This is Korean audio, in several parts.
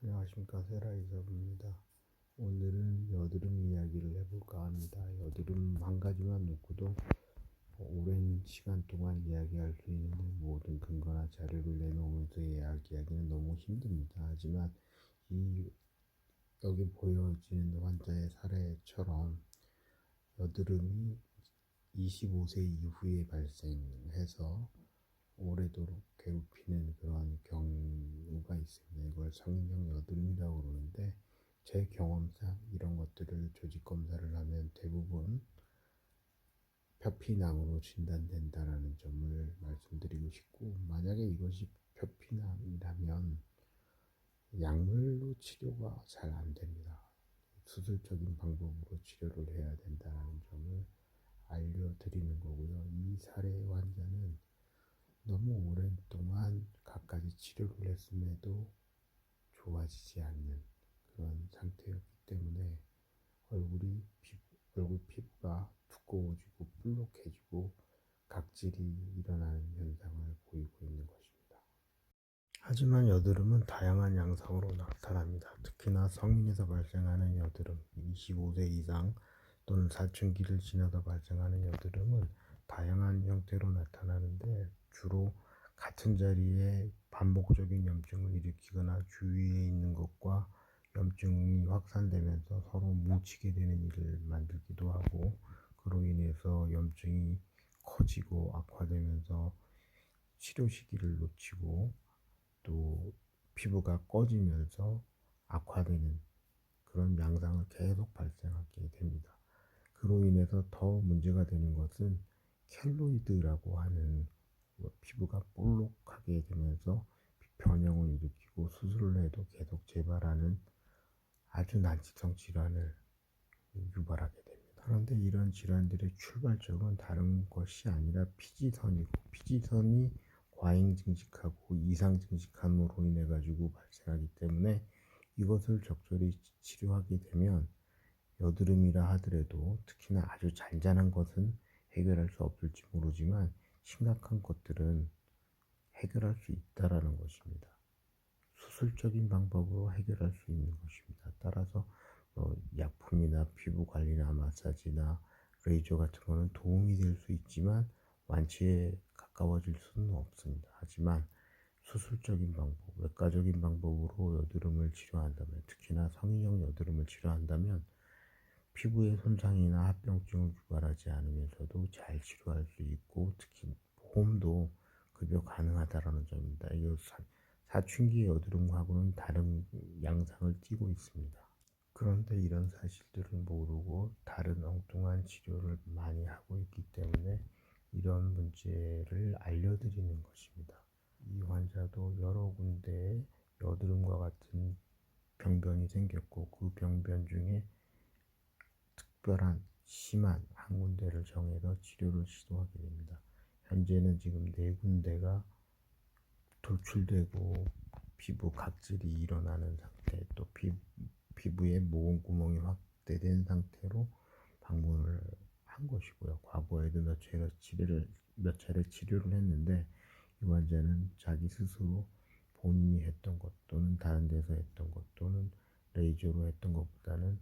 안녕하십니까, 세라이서브입니다. 오늘은 여드름 이야기를 해볼까 합니다. 여드름 한 가지만 놓고도 오랜 시간 동안 이야기할 수 있는 모든 근거나 자료를 내놓으면서 이야기하기는 너무 힘듭니다. 하지만 이 여기 보여지는 환자의 사례처럼 여드름이 25세 이후에 발생해서 오래도록 괴롭히는 그런 경우가 있습니다. 이걸 성인형 여드름이라고 그러는데, 제 경험상 이런 것들을 조직 검사를 하면 대부분 표피낭으로 진단된다라는 점을 말씀드리고 싶고, 만약에 이것이 표피낭이라면 약물로 치료가 잘 안 됩니다. 수술적인 방법으로 치료를 해야 된다는 점을 알려드리는 거고요. 이 사례 환자는 너무 오랜 동안 갖가지 치료를 했음에도 좋아지지 않는 그런 상태였기 때문에 얼굴 피부가 두꺼워지고 불룩해지고 각질이 일어나는 현상을 보이고 있는 것입니다. 하지만 여드름은 다양한 양상으로 나타납니다. 특히나 성인에서 발생하는 여드름, 25세 이상 또는 사춘기를 지나서 발생하는 여드름은 다양한 형태로 나타나는데, 주로 같은 자리에 반복적인 염증을 일으키거나 주위에 있는 것과 염증이 확산되면서 서로 뭉치게 되는 일을 만들기도 하고, 그로 인해서 염증이 커지고 악화되면서 치료 시기를 놓치고 또 피부가 꺼지면서 악화되는 그런 양상을 계속 발생하게 됩니다. 그로 인해서 더 문제가 되는 것은 켈로이드라고 하는 피부가 볼록하게 되면서 변형을 일으키고 수술을 해도 계속 재발하는 아주 난치성 질환을 유발하게 됩니다. 그런데 이런 질환들의 출발점은 다른 것이 아니라 피지선이고, 피지선이 과잉 증식하고 이상 증식함으로 인해 가지고 발생하기 때문에, 이것을 적절히 치료하게 되면 여드름이라 하더라도, 특히나 아주 잔잔한 것은 해결할 수 없을지 모르지만 심각한 것들은 해결할 수 있다라는 것입니다. 수술적인 방법으로 해결할 수 있는 것입니다. 따라서 약품이나 피부 관리나 마사지나 레이저 같은 거는 도움이 될 수 있지만 완치에 가까워질 수는 없습니다. 하지만 수술적인 방법, 외과적인 방법으로 여드름을 치료한다면, 특히나 성인형 여드름을 치료한다면 피부의 손상이나 합병증을 유발하지 않으면서도 잘 치료할 수 있고, 특히 보험도 급여 가능하다라는 점입니다. 이 사춘기 여드름하고는 다른 양상을 띠고 있습니다. 그런데 이런 사실들을 모르고 다른 엉뚱한 치료를 많이 하고 있기 때문에 이런 문제를 알려드리는 것입니다. 이 환자도 여러 군데에 여드름과 같은 병변이 생겼고, 그 병변 중에 특별한 심한 한 군데를 정해서 치료를 시도하게 됩니다. 현재는 지금 4군데가 돌출되고 피부 각질이 일어나는 상태, 또 피부에 모공 구멍이 확대된 상태로 방문을 한 것이고요. 과거에도 몇 차례 치료를 했는데, 이 환자는 자기 스스로 본인이 했던 것 또는 다른 데서 했던 것 또는 레이저로 했던 것보다는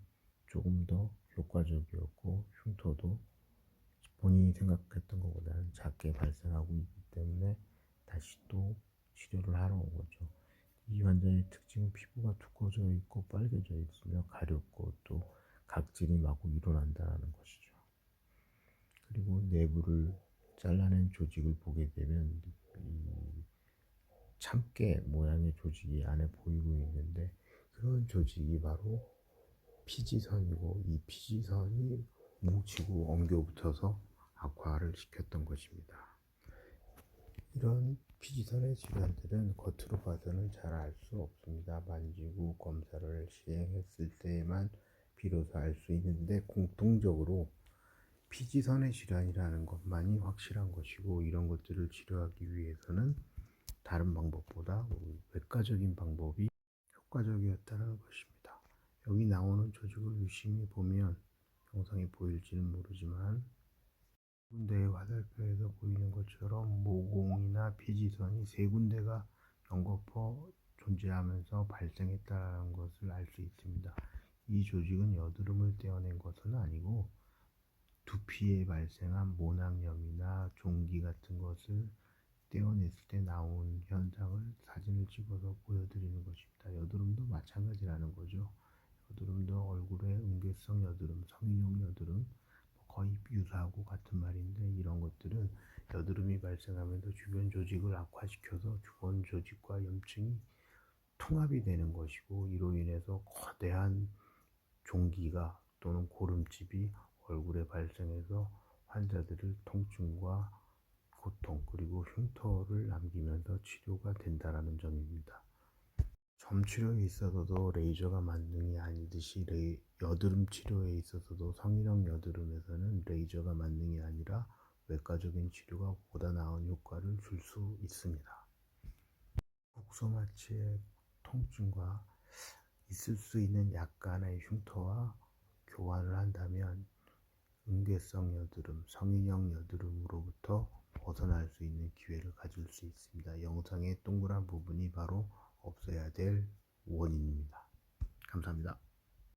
조금 더 효과적이었고, 흉터도 본인이 생각했던 것보다는 작게 발생하고 있기 때문에 다시 또 치료를 하러 온 거죠. 이 환자의 특징은 피부가 두꺼워져 있고 빨개져 있으며 가렵고 또 각질이 마구 일어난다는 것이죠. 그리고 내부를 잘라낸 조직을 보게 되면 이 참깨 모양의 조직이 안에 보이고 있는데, 그런 조직이 바로 피지선이고, 이 피지선이 뭉치고 엉겨붙어서 악화를 시켰던 것입니다. 이런 피지선의 질환들은 겉으로 봐서는 잘 알 수 없습니다. 만지고 검사를 시행했을 때에만 비로소 알 수 있는데, 공통적으로 피지선의 질환이라는 것만이 확실한 것이고, 이런 것들을 치료하기 위해서는 다른 방법보다 외과적인 방법이 효과적이었다는 것입니다. 여기 나오는 조직을 유심히 보면 영상이 보일지는 모르지만, 군데의 화살표에서 보이는 것처럼 모공이나 피지선이 3군데가 연거푸 존재하면서 발생했다는 것을 알 수 있습니다. 이 조직은 여드름을 떼어낸 것은 아니고 두피에 발생한 모낭염이나 종기 같은 것을 떼어냈을 때 나온 현상을 사진을 찍어서 보여드리는 것입니다. 여드름도 마찬가지라는 거죠. 여드름도 얼굴에 음괴성 여드름, 성인용 여드름 거의 유사하고 같은 말인데, 이런 것들은 여드름이 발생하면서 주변 조직을 악화시켜서 주변 조직과 염증이 통합이 되는 것이고, 이로 인해서 거대한 종기가 또는 고름집이 얼굴에 발생해서 환자들을 통증과 고통 그리고 흉터를 남기면서 치료가 된다라는 점입니다. 점 치료에 있어서도 레이저가 만능이 아니듯이 여드름 치료에 있어서도 성인형 여드름에서는 레이저가 만능이 아니라 외과적인 치료가 보다 나은 효과를 줄 수 있습니다. 국소마취의 통증과 있을 수 있는 약간의 흉터와 교환을 한다면 음괴성 여드름, 성인형 여드름으로부터 벗어날 수 있는 기회를 가질 수 있습니다. 영상의 동그란 부분이 바로 없애야 될 원인입니다. 감사합니다.